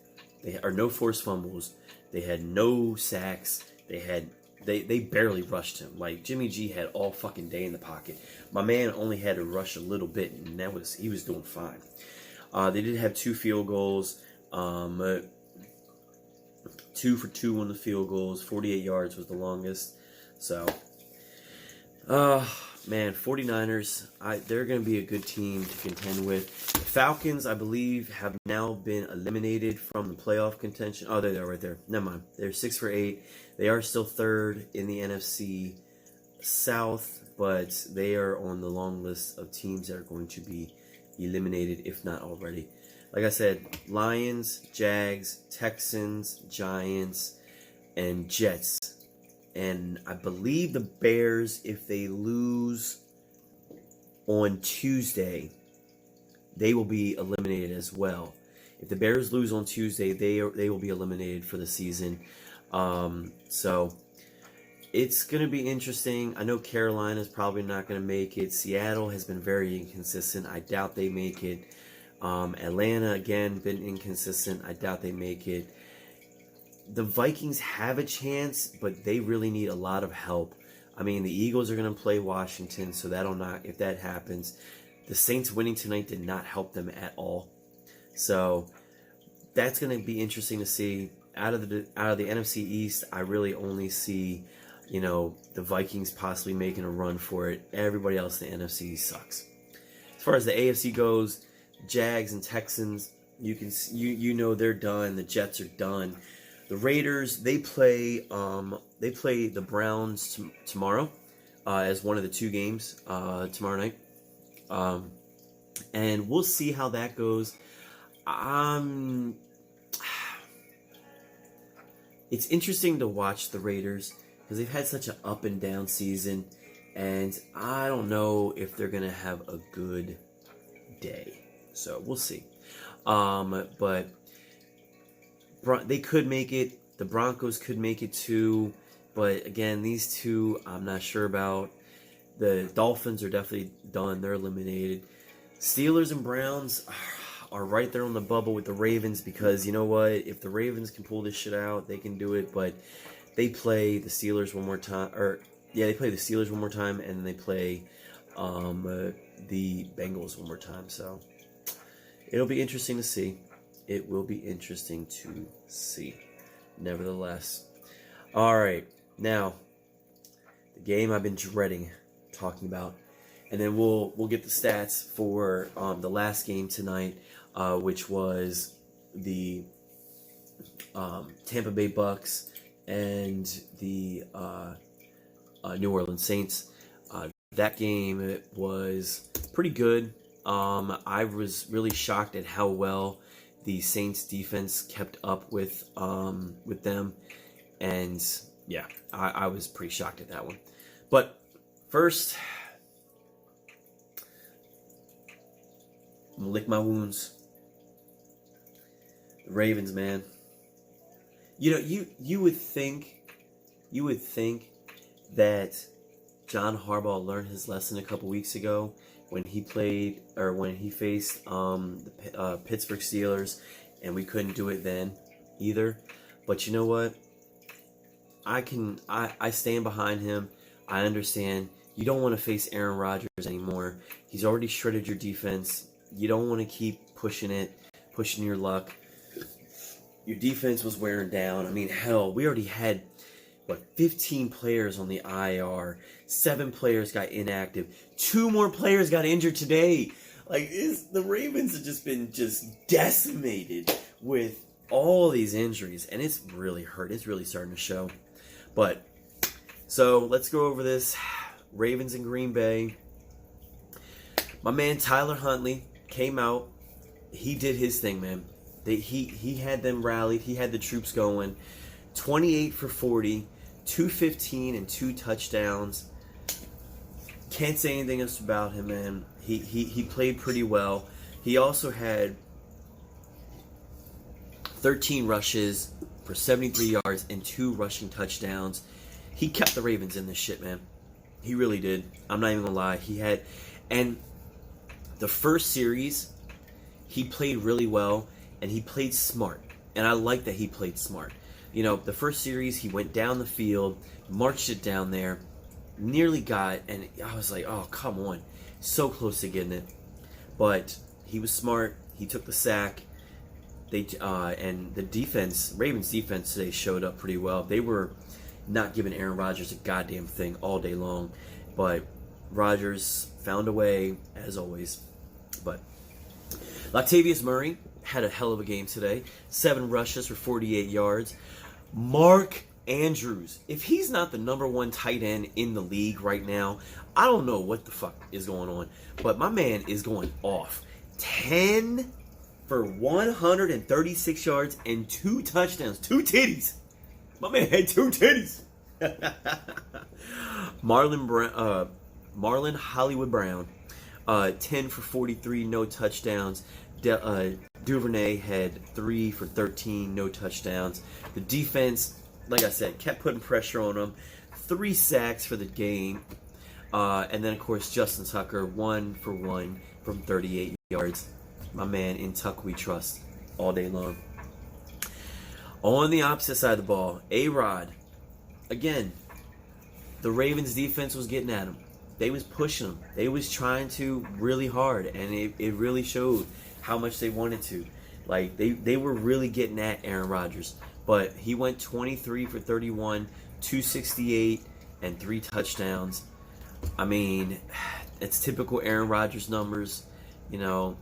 Speaker 1: no forced fumbles. They had no sacks. They barely rushed him. Like, Jimmy G had all fucking day in the pocket. My man only had to rush a little bit, and he was doing fine. They did have 2 field goals. 2 for 2 on the field goals. 48 yards was the longest. So, man, 49ers, they're going to be a good team to contend with. The Falcons, I believe, have now been eliminated from the playoff contention. Oh, they're right there. Never mind. They're 6 for 8. They are still 3rd in the NFC South, but they are on the long list of teams that are going to be eliminated, if not already. Like I said, Lions, Jags, Texans, Giants, and Jets. And I believe the Bears, if they lose on Tuesday, they will be eliminated as well. If the Bears lose on Tuesday, they will be eliminated for the season. So it's going to be interesting. I know Carolina's probably not going to make it. Seattle has been very inconsistent. I doubt they make it. Atlanta, again, been inconsistent. I doubt they make it. The Vikings have a chance, but they really need a lot of help. I mean, the Eagles are going to play Washington, so if that happens. The Saints winning tonight did not help them at all. So that's going to be interesting to see. Out of the NFC East, I really only see, the Vikings possibly making a run for it. Everybody else in the NFC sucks. As far as the AFC goes, Jags and Texans, they're done. The Jets are done. The Raiders, they play the Browns tomorrow as one of the 2 games tomorrow night. And we'll see how that goes. It's interesting to watch the Raiders because they've had such an up and down season, and I don't know if they're going to have a good day. So we'll see. But they could make it. The Broncos could make it too. But again, these 2 I'm not sure about. The Dolphins are definitely done. They're eliminated. Steelers and Browns are right there on the bubble with the Ravens because, you know what? If the Ravens can pull this shit out, they can do it. But they play the Steelers one more time. They play the Steelers one more time, and they play the Bengals one more time. So it'll be interesting to see. It will be interesting to see. Nevertheless. All right. Now, the game I've been dreading talking about. And then we'll get the stats for the last game tonight, which was the Tampa Bay Bucks and the New Orleans Saints. That game was pretty good. I was really shocked at how well the Saints defense kept up with them, and yeah, I was pretty shocked at that one. But first, I'm gonna lick my wounds. The Ravens, man. You know, you would think that John Harbaugh learned his lesson a couple weeks ago when he faced the Pittsburgh Steelers, and we couldn't do it then either. But you know what? I stand behind him. I understand. You don't want to face Aaron Rodgers anymore. He's already shredded your defense. You don't want to keep pushing your luck. Your defense was wearing down. I mean, hell, we already had 15 players on the IR. 7 players got inactive. 2 more players got injured today. The Ravens have just been decimated with all these injuries, and it's really hurt. It's really starting to show. But so let's go over this. Ravens and Green Bay. My man Tyler Huntley came out. He did his thing, man. He had them rallied. He had the troops going. 28 for 40, 215 and 2 touchdowns. Can't say anything else about him, man. He played pretty well. He also had 13 rushes for 73 yards and 2 rushing touchdowns. He kept the Ravens in this shit, man. He really did. I'm not even gonna lie. And the first series, he played really well, and he played smart. And I like that he played smart. You know, the first series, he went down the field, marched it down there, nearly got, and I was like, oh, come on. So close to getting it. But he was smart. He took the sack. And the defense, Ravens defense today showed up pretty well. They were not giving Aaron Rodgers a goddamn thing all day long. But Rodgers found a way, as always. But Latavius Murray had a hell of a game today. 7 rushes for 48 yards. Mark Andrews, if he's not the number 1 tight end in the league right now, I don't know what the fuck is going on. But my man is going off. 10 for 136 yards and 2 touchdowns. 2 titties. My man had 2 titties. Marlon Hollywood Brown, 10 for 43, no touchdowns. Duvernay had 3 for 13, no touchdowns. The defense, like I said, kept putting pressure on them. 3 sacks for the game. And then, of course, Justin Tucker, 1 for 1 from 38 yards. My man, in Tuck we trust all day long. On the opposite side of the ball, A-Rod. Again, the Ravens defense was getting at him. They was pushing him. They was trying to really hard, and it really showed how much they wanted to. Like, they were really getting at Aaron Rodgers. But he went 23 for 31, 268, and 3 touchdowns. I mean, it's typical Aaron Rodgers numbers. You know,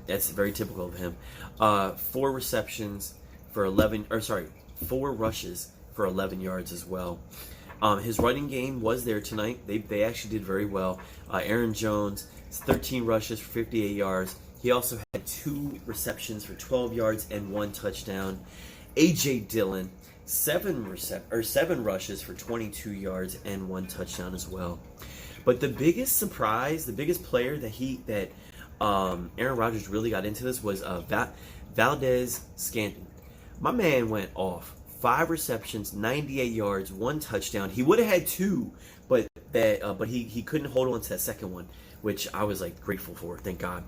Speaker 1: that's very typical of him. 4 receptions for 4 rushes for 11 yards as well. His running game was there tonight. They actually did very well. Aaron Jones, 13 rushes for 58 yards. He also had 2 receptions for 12 yards and 1 touchdown. A.J. Dillon, 7 rushes for 22 yards and 1 touchdown as well. But the biggest surprise, the biggest player that Aaron Rodgers really got into this was Valdez Scantling. My man went off. 5 receptions, 98 yards, 1 touchdown. He would have had 2, but he couldn't hold on to that second one, which I was grateful for. Thank God.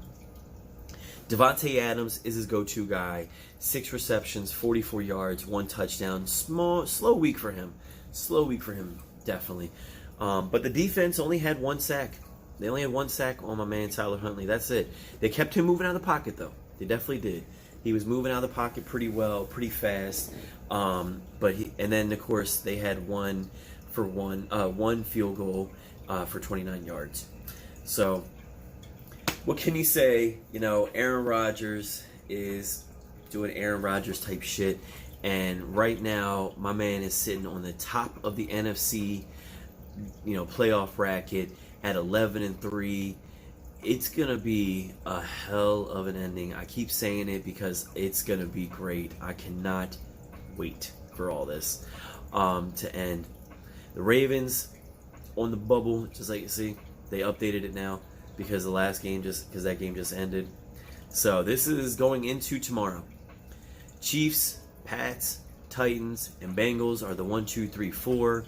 Speaker 1: Devontae Adams is his go-to guy. 6 receptions, 44 yards, 1 touchdown. Slow week for him. Slow week for him, definitely. But the defense only had 1 sack. They only had 1 sack on my man Tyler Huntley. That's it. They kept him moving out of the pocket, though. They definitely did. He was moving out of the pocket pretty well, pretty fast. And then of course they had one field goal for 29 yards. So what can you say? You know, Aaron Rodgers is doing Aaron Rodgers type shit, and right now my man is sitting on the top of the NFC, playoff bracket at 11-3. It's gonna be a hell of an ending. I keep saying it because it's gonna be great. I cannot wait for all this to end. The Ravens on the bubble, just like you see, they updated it now because that game just ended. So this is going into tomorrow. Chiefs, Pats, Titans, and Bengals are the 1, 2, 3, 4.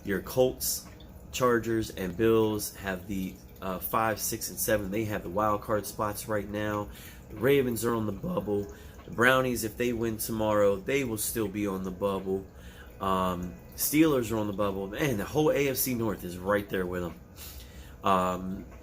Speaker 1: Your Colts, Chargers, and Bills have the 5, 6, and 7. They have the wild card spots right now. The Ravens are on the bubble. The Brownies, if they win tomorrow, they will still be on the bubble. Steelers are on the bubble. Man, the whole AFC North is right there with them.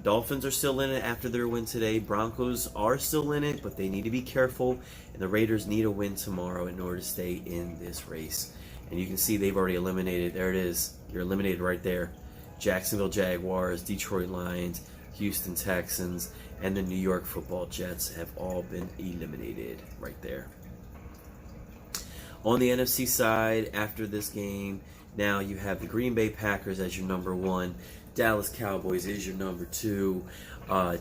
Speaker 1: Dolphins are still in it after their win today. Broncos are still in it, but they need to be careful. And the Raiders need a win tomorrow in order to stay in this race. And you can see they've already eliminated. There it is. You're eliminated right there. Jacksonville Jaguars, Detroit Lions, Houston Texans, and the New York Football Jets have all been eliminated right there. On the NFC side, after this game, now you have the Green Bay Packers as your number 1. Dallas Cowboys is your number 2.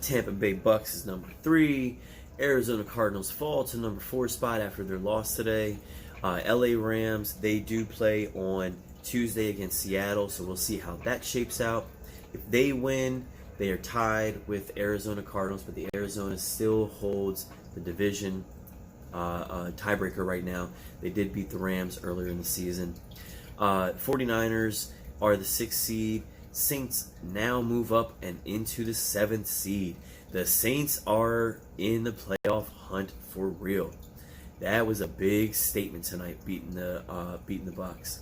Speaker 1: Tampa Bay Bucks is number 3. Arizona Cardinals fall to number 4 spot after their loss today. LA Rams, they do play on Tuesday against Seattle, so we'll see how that shapes out. If they win, they are tied with Arizona Cardinals, but the Arizona still holds the division tiebreaker right now. They did beat the Rams earlier in the season. 49ers are the 6th seed. Saints now move up and into the 7th seed. The Saints are in the playoff hunt for real. That was a big statement tonight, beating the Bucs.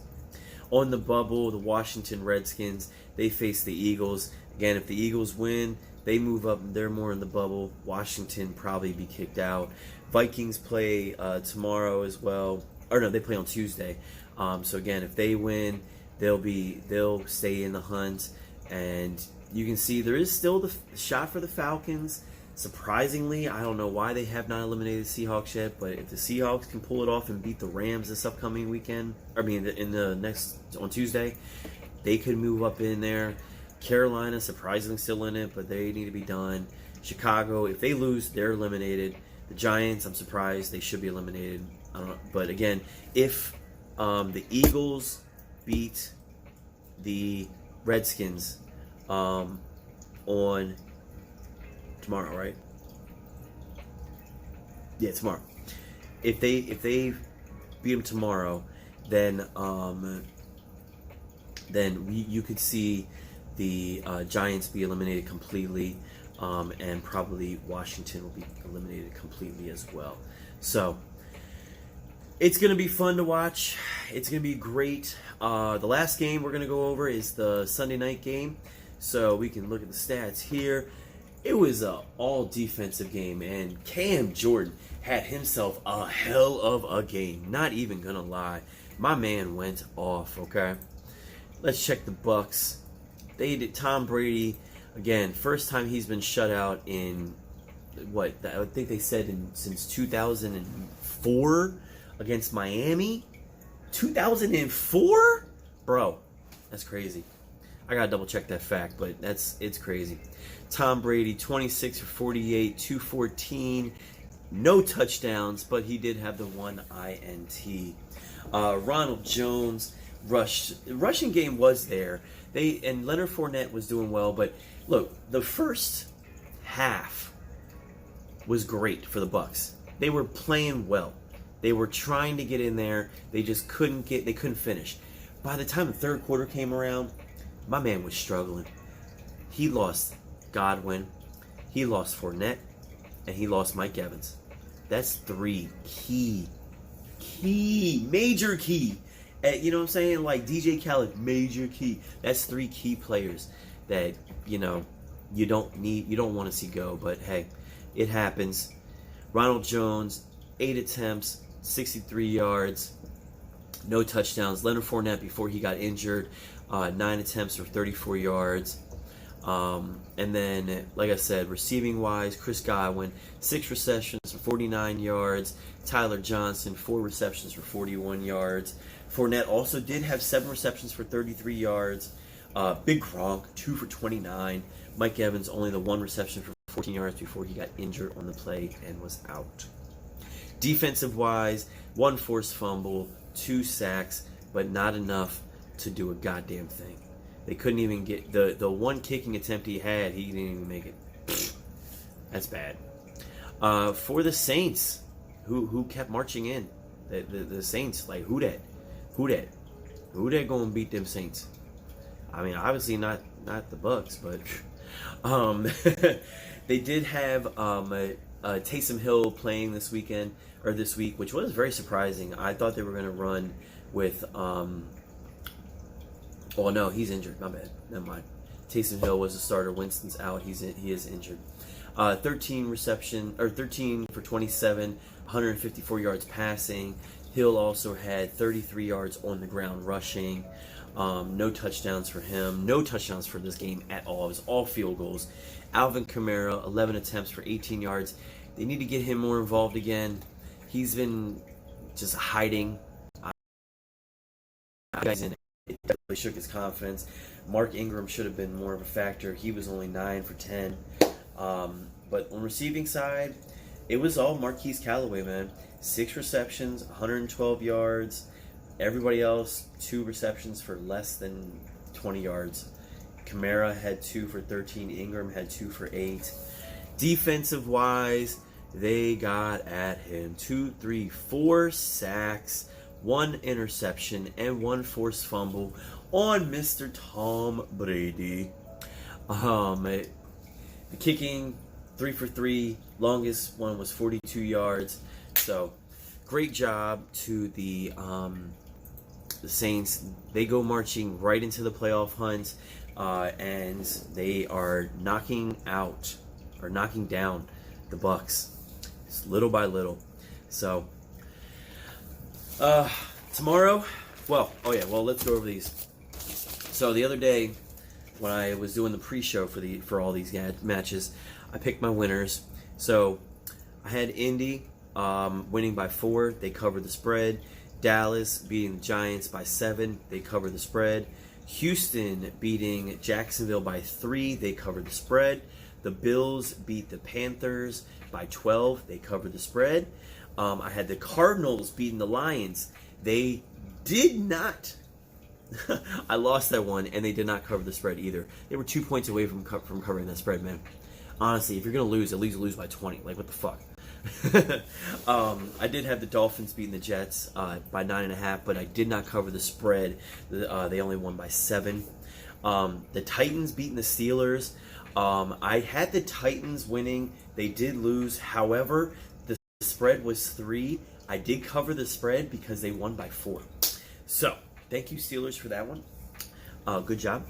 Speaker 1: On the bubble, the Washington Redskins, they face the Eagles. Again, if the Eagles win, they move up. They're more in the bubble. Washington probably be kicked out. Vikings play tomorrow as well. Or no, they play on Tuesday. So again, if they win, they'll stay in the hunt. And you can see there is still the shot for the Falcons. Surprisingly, I don't know why they have not eliminated the Seahawks yet, but if the Seahawks can pull it off and beat the Rams this upcoming weekend, on Tuesday, they could move up in there. Carolina, surprisingly still in it, but they need to be done. Chicago, if they lose, they're eliminated. The Giants, I'm surprised, they should be eliminated. I don't know, but again, if the Eagles beat the Redskins on tomorrow, right? Yeah, tomorrow. If they beat them tomorrow, then you could see the Giants be eliminated completely, and probably Washington will be eliminated completely as well. So it's going to be fun to watch. It's going to be great. The last game we're going to go over is the Sunday night game. So we can look at the stats here. It was an all-defensive game, and Cam Jordan had himself a hell of a game. Not even going to lie. My man went off, okay? Let's check the Bucs. They did. Tom Brady, again, first time he's been shut out in, I think they said since 2004 against Miami. 2004? Bro, that's crazy. I gotta double check that fact, but it's crazy. Tom Brady, 26 for 48, 214, no touchdowns, but he did have the one INT. Ronald Jones rushed. The rushing game was there. And Leonard Fournette was doing well, but look, the first half was great for the Bucs. They were playing well. They were trying to get in there. They just couldn't finish. By the time the third quarter came around, my man was struggling. He lost Godwin, he lost Fournette, and he lost Mike Evans. That's 3 major key. You know what I'm saying? Like DJ Khaled, major key. That's 3 key players that, you don't want to see go, but hey, it happens. Ronald Jones, 8 attempts, 63 yards, no touchdowns. Leonard Fournette, before he got injured, 9 attempts for 34 yards. And then, like I said, receiving-wise, Chris Godwin, 6 receptions for 49 yards. Tyler Johnson, 4 receptions for 41 yards. Fournette also did have 7 receptions for 33 yards. Big Gronk, 2 for 29. Mike Evans, only the 1 reception for 14 yards before he got injured on the play and was out. Defensive-wise, 1 forced fumble, 2 sacks, but not enough to do a goddamn thing. They couldn't even get the 1 kicking attempt he had. He didn't even make it. That's bad. For the Saints, who kept marching in, the Saints, like who that gonna beat them Saints? I mean, obviously not the Bucks, but they did have Taysom Hill playing this week, which was very surprising. I thought they were gonna run with Oh no, he's injured. My bad. Never mind. Taysom Hill was the starter. Winston's out. He is injured. 13 for 27, 154 yards passing. Hill also had 33 yards on the ground rushing. No touchdowns for him. No touchdowns for this game at all. It was all field goals. Alvin Kamara, 11 attempts for 18 yards. They need to get him more involved again. He's been just hiding. It definitely shook his confidence. Mark Ingram should have been more of a factor. He was only 9 for 10. But on receiving side, it was all Marquise Callaway, man. 6 receptions, 112 yards. Everybody else, 2 receptions for less than 20 yards. Kamara had 2 for 13. Ingram had 2 for 8. Defensive-wise, they got at him. 2, 3, 4 sacks, 1 interception, and 1 forced fumble on Mr. Tom Brady. The kicking, 3 for 3. Longest one was 42 yards. So, great job to the Saints. They go marching right into the playoff hunt, and they are knocking down the Bucks, just little by little. So, tomorrow, let's go over these. So the other day, when I was doing the pre-show for all these matches, I picked my winners. So I had Indy winning by 4. They covered the spread. Dallas beating the Giants by 7. They covered the spread. Houston beating Jacksonville by 3. They covered the spread. The Bills beat the Panthers by 12. They covered the spread. I had the Cardinals beating the Lions. They did not. I lost that one, and they did not cover the spread either. They were 2 points away from covering that spread, man. Honestly, if you're going to lose, at least lose by 20. Like, what the fuck? I did have the Dolphins beating the Jets by 9.5, but I did not cover the spread. They only won by 7. The Titans beating the Steelers. I had the Titans winning. They did lose. However, the spread was 3. I did cover the spread because they won by 4. So, thank you, Steelers, for that one. Good job.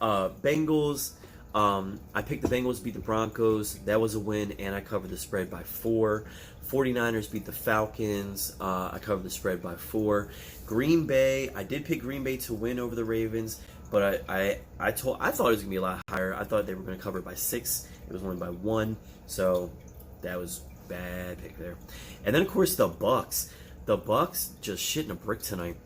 Speaker 1: Bengals. I picked the Bengals beat the Broncos. That was a win, and I covered the spread by 4. 49ers beat the Falcons. I covered the spread by 4. Green Bay. I did pick Green Bay to win over the Ravens, but I thought it was going to be a lot higher. I thought they were going to cover it by 6. It was only by 1, so that was bad pick there. And then, of course, the Bucks. The Bucks just shitting a brick tonight.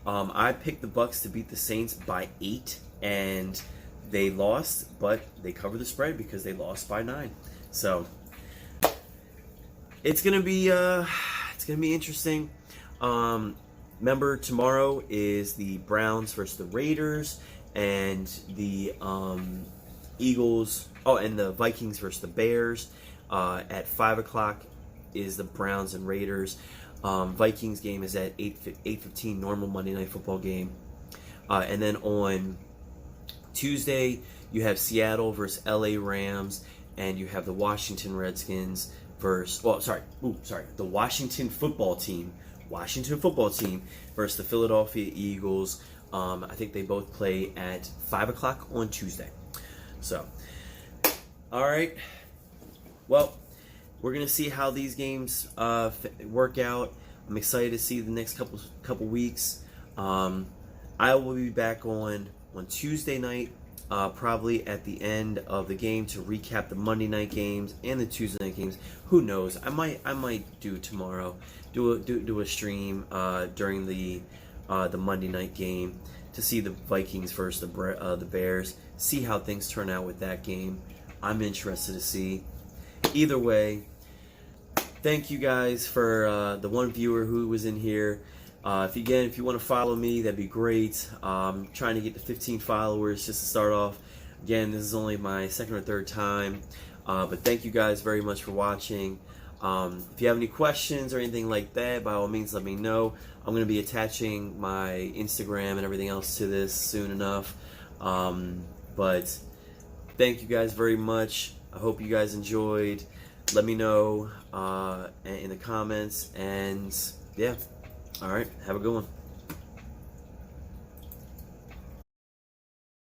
Speaker 1: I picked the Bucks to beat the Saints by 8, and they lost, but they covered the spread because they lost by 9. So it's gonna be interesting. Remember, tomorrow is the Browns versus the Raiders, and the Eagles. Oh, and the Vikings versus the Bears. At 5:00 is the Browns and Raiders. Vikings game is at 8:15, normal Monday Night Football game. And then on Tuesday, you have Seattle versus LA Rams, and you have the Washington Redskins versus, the Washington football team versus the Philadelphia Eagles. I think they both play at 5:00 on Tuesday. So, all right. Well, we're gonna see how these games work out. I'm excited to see the next couple weeks. I will be back on Tuesday night, probably at the end of the game to recap the Monday night games and the Tuesday night games. Who knows? I might do tomorrow. Do a stream during the Monday night game to see the Vikings versus the Bears. See how things turn out with that game. I'm interested to see. Either way, thank you guys for the one viewer who was in here. If you want to follow me, that'd be great. Trying to get to 15 followers just to start off. Again, this is only my second or third time, but thank you guys very much for watching. If you have any questions or anything like that, by all means, let me know. I'm going to be attaching my Instagram and everything else to this soon enough. But thank you guys very much. I hope you guys enjoyed. Let me know in the comments, and yeah. All right, have a good one.